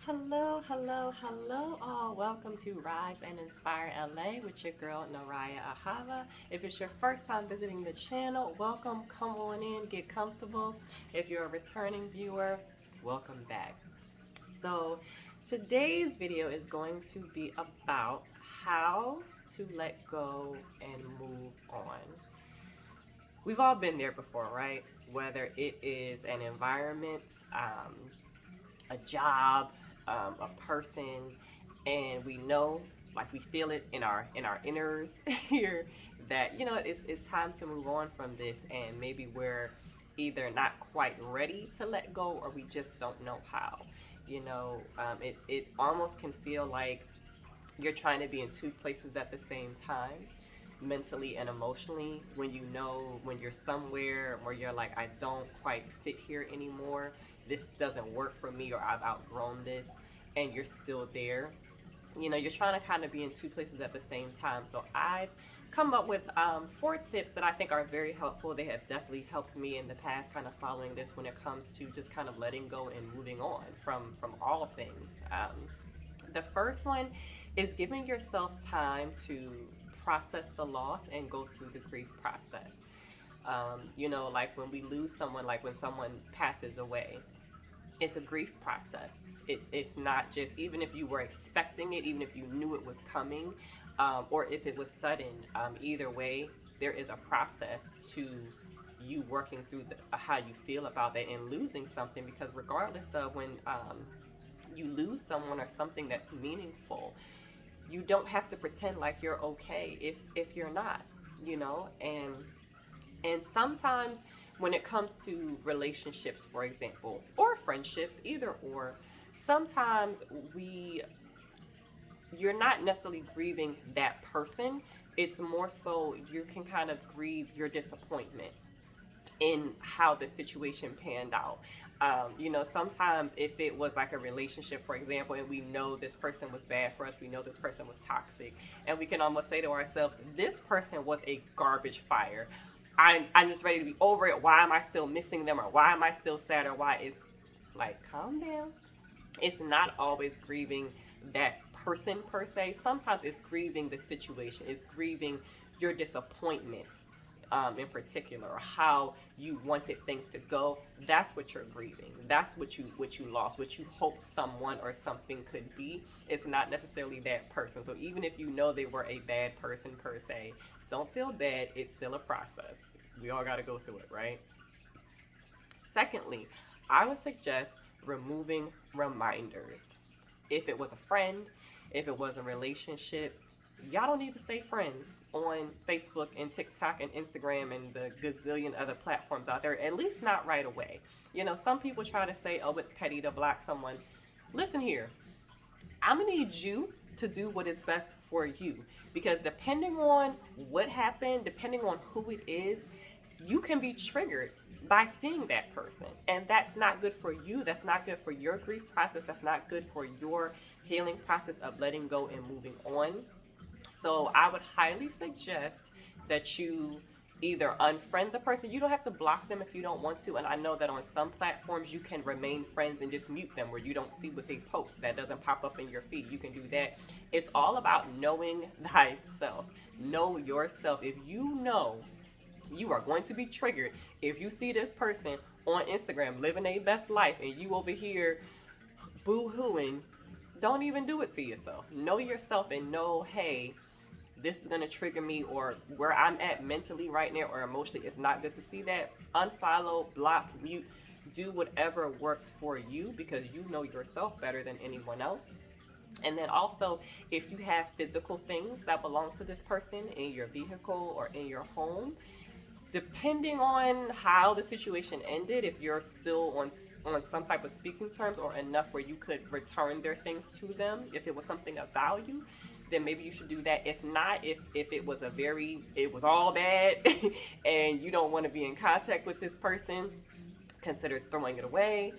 Hello, hello, hello, all. Welcome to Rise and Inspire LA with your girl Naraya Ahava. If it's your first time visiting the channel, welcome. Come on in, get comfortable. If you're a returning viewer, welcome back. So, today's video is going to be about how to let go and move on. We've all been there before, right? Whether it is an environment, a job, a person, and we know, like we feel it in our inners here, that it's time to move on from this, and maybe we're either not quite ready to let go, or we just don't know how. It almost can feel like you're trying to be in two places at the same time, mentally and emotionally, when you're somewhere where you're like, I don't quite fit here anymore, this doesn't work for me, or I've outgrown this, and you're still there. You're trying to kind of be in two places at the same time. So I've come up with four tips that I think are very helpful. They have definitely helped me in the past, kind of following this when it comes to just kind of letting go and moving on from all things. The first one is giving yourself time to process the loss and go through the grief process. Like when we lose someone, like when someone passes away, it's a grief process. It's not just, even if you were expecting it, even if you knew it was coming, or if it was sudden. Either way, there is a process to you working through how you feel about that and losing something. Because regardless of when you lose someone or something that's meaningful, you don't have to pretend like you're okay if you're not. And sometimes when it comes to relationships, for example, or friendships, either or, sometimes we you're not necessarily grieving that person. It's more so you can kind of grieve your disappointment in how the situation panned out. Sometimes if it was like a relationship, for example, and we know this person was bad for us, we know this person was toxic, and we can almost say to ourselves, this person was a garbage fire. I'm just ready to be over it. Why am I still missing them? Or why am I still sad? Or why? It's like, calm down. It's not always grieving that person per se. Sometimes it's grieving the situation, it's grieving your disappointment, in particular, or how you wanted things to go. That's what you're grieving. That's what you lost, what you hoped someone or something could be. It's not necessarily that person. So even if you know they were a bad person per se, don't feel bad. It's still a process. We all got to go through it, right? Secondly, I would suggest removing reminders. If it was a friend, if it was a relationship, y'all don't need to stay friends on Facebook and TikTok and Instagram and the gazillion other platforms out there, at least not right away. Some people try to say, oh, it's petty to block someone. Listen here, I'm gonna need you to do what is best for you, because depending on what happened, depending on who it is, you can be triggered by seeing that person, and that's not good for you. That's not good for your grief process. That's not good for your healing process of letting go and moving on. So I would highly suggest that you either unfriend the person. You don't have to block them if you don't want to. And I know that on some platforms you can remain friends and just mute them where you don't see what they post. That doesn't pop up in your feed. You can do that. It's all about knowing thyself. Know yourself. If you know you are going to be triggered if you see this person on Instagram living a best life and you over here boo hooing, don't even do it to yourself. Know yourself and know, hey, this is going to trigger me, or where I'm at mentally right now or emotionally, it's not good to see that. Unfollow, block, mute, do whatever works for you, because you know yourself better than anyone else. And then also, if you have physical things that belong to this person in your vehicle or in your home, depending on how the situation ended, if you're still on some type of speaking terms or enough where you could return their things to them, if it was something of value, then maybe you should do that. If not, if it was all bad and you don't want to be in contact with this person, consider throwing it away,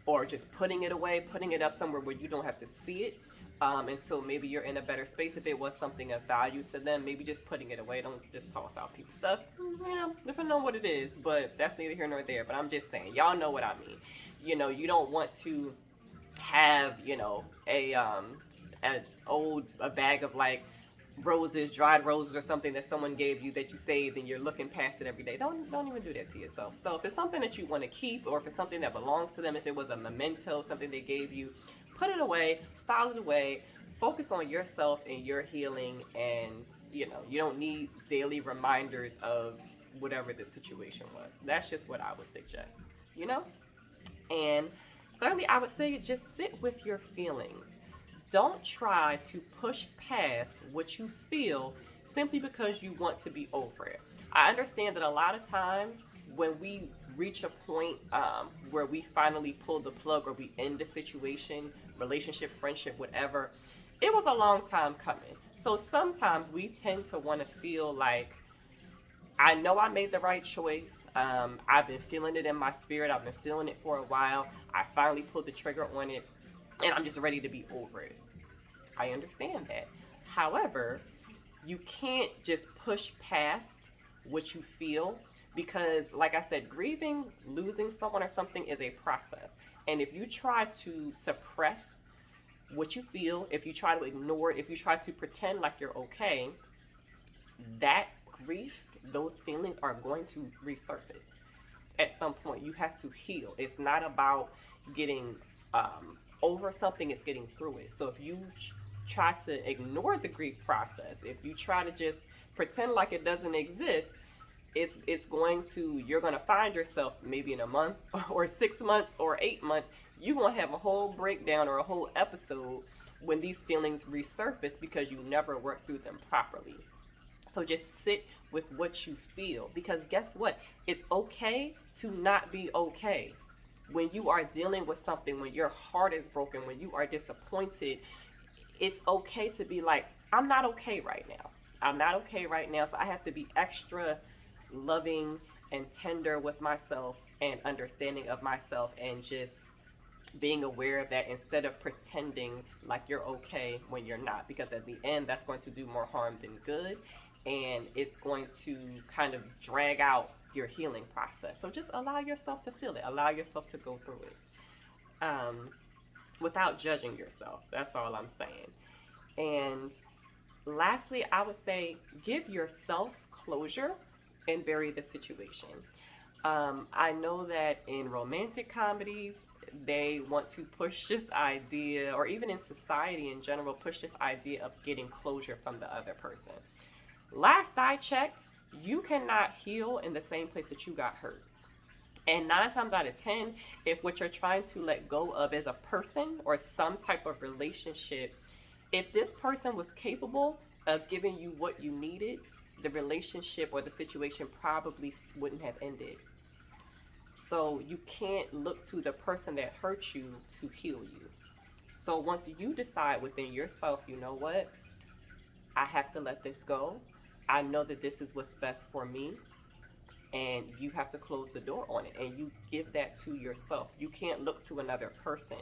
or just putting it away, putting it up somewhere where you don't have to see it. And so maybe you're in a better space. If it was something of value to them, maybe just putting it away. Don't just toss out people's stuff. Yeah, depending on what it is, but that's neither here nor there. But I'm just saying, y'all know what I mean. You don't want to have, a bag of like roses, dried roses or something that someone gave you that you saved and you're looking past it every day. Don't even do that to yourself. So if it's something that you want to keep, or if it's something that belongs to them, if it was a memento, something they gave you, put it away, file it away, focus on yourself and your healing. And you don't need daily reminders of whatever the situation was. That's just what I would suggest, you know? And thirdly, I would say just sit with your feelings. Don't try to push past what you feel simply because you want to be over it. I understand that a lot of times when we reach a point where we finally pull the plug or we end the situation, relationship, friendship, whatever, it was a long time coming. So sometimes we tend to want to feel like, I know I made the right choice. I've been feeling it in my spirit. I've been feeling it for a while. I finally pulled the trigger on it, and I'm just ready to be over it. I understand that. However, you can't just push past what you feel because, like I said, grieving, losing someone or something is a process. And if you try to suppress what you feel, if you try to ignore it, if you try to pretend like you're okay, that grief, those feelings are going to resurface at some point. You have to heal. It's not about getting over something, it's getting through it. So if you try to ignore the grief process, if you try to just pretend like it doesn't exist, it's going to, you're going to find yourself maybe in a month or 6 months or 8 months, you're going to have a whole breakdown or a whole episode when these feelings resurface because you never worked through them properly. So just sit with what you feel, because guess what? It's okay to not be okay. When you are dealing with something, when your heart is broken, when you are disappointed, it's okay to be like, I'm not okay right now. I'm not okay right now. So I have to be extra loving and tender with myself and understanding of myself, and just being aware of that instead of pretending like you're okay when you're not, because at the end that's going to do more harm than good, and it's going to kind of drag out your healing process. So just allow yourself to feel it, allow yourself to go through it, without judging yourself. That's all I'm saying. And lastly, I would say give yourself closure and bury the situation. I know that in romantic comedies, they want to push this idea, or even in society in general, push this idea of getting closure from the other person. Last I checked, you cannot heal in the same place that you got hurt. And 9 times out of 10, if what you're trying to let go of is a person or some type of relationship, if this person was capable of giving you what you needed, the relationship or the situation probably wouldn't have ended. So you can't look to the person that hurt you to heal you. So once you decide within yourself, you know what, I have to let this go. I know that this is what's best for me, and you have to close the door on it, and you give that to yourself. You can't look to another person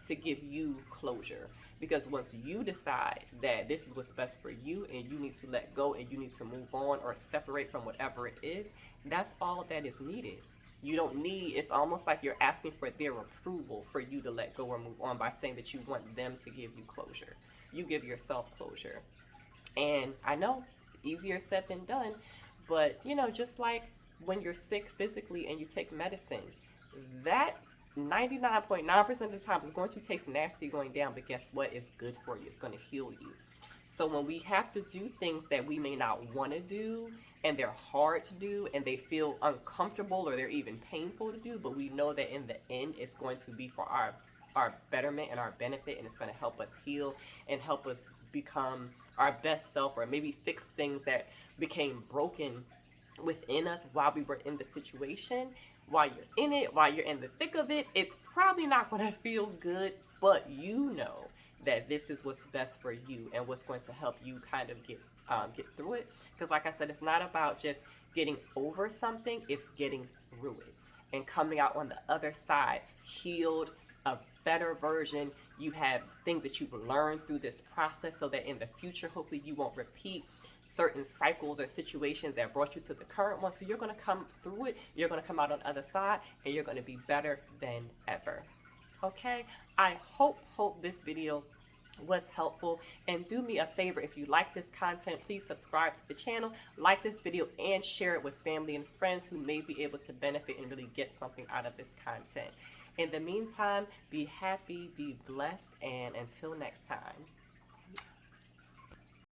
to give you closure, because once you decide that this is what's best for you and you need to let go and you need to move on or separate from whatever it is, that's all that is needed. You don't need, it's almost like you're asking for their approval for you to let go or move on by saying that you want them to give you closure. You give yourself closure. And I know, easier said than done, but just like when you're sick physically and you take medicine, that 99.9% of the time is going to taste nasty going down, but guess what? It's good for you. It's going to heal you. So when we have to do things that we may not want to do, and they're hard to do, and they feel uncomfortable or they're even painful to do, but we know that in the end it's going to be for our betterment and our benefit, and it's going to help us heal and help us become our best self, or maybe fix things that became broken within us while we were in the situation. While you're in it, while you're in the thick of it, it's probably not going to feel good, but you know that this is what's best for you and what's going to help you kind of get through it. Because like I said, it's not about just getting over something, it's getting through it and coming out on the other side healed, a better version. You have things that you've learned through this process, so that in the future, hopefully you won't repeat certain cycles or situations that brought you to the current one. So you're going to come through it, you're going to come out on the other side, and you're going to be better than ever. Okay, I hope this video was helpful, and do me a favor, if you like this content, please subscribe to the channel, like this video, and share it with family and friends who may be able to benefit and really get something out of this content. In the meantime, be happy, be blessed, and until next time.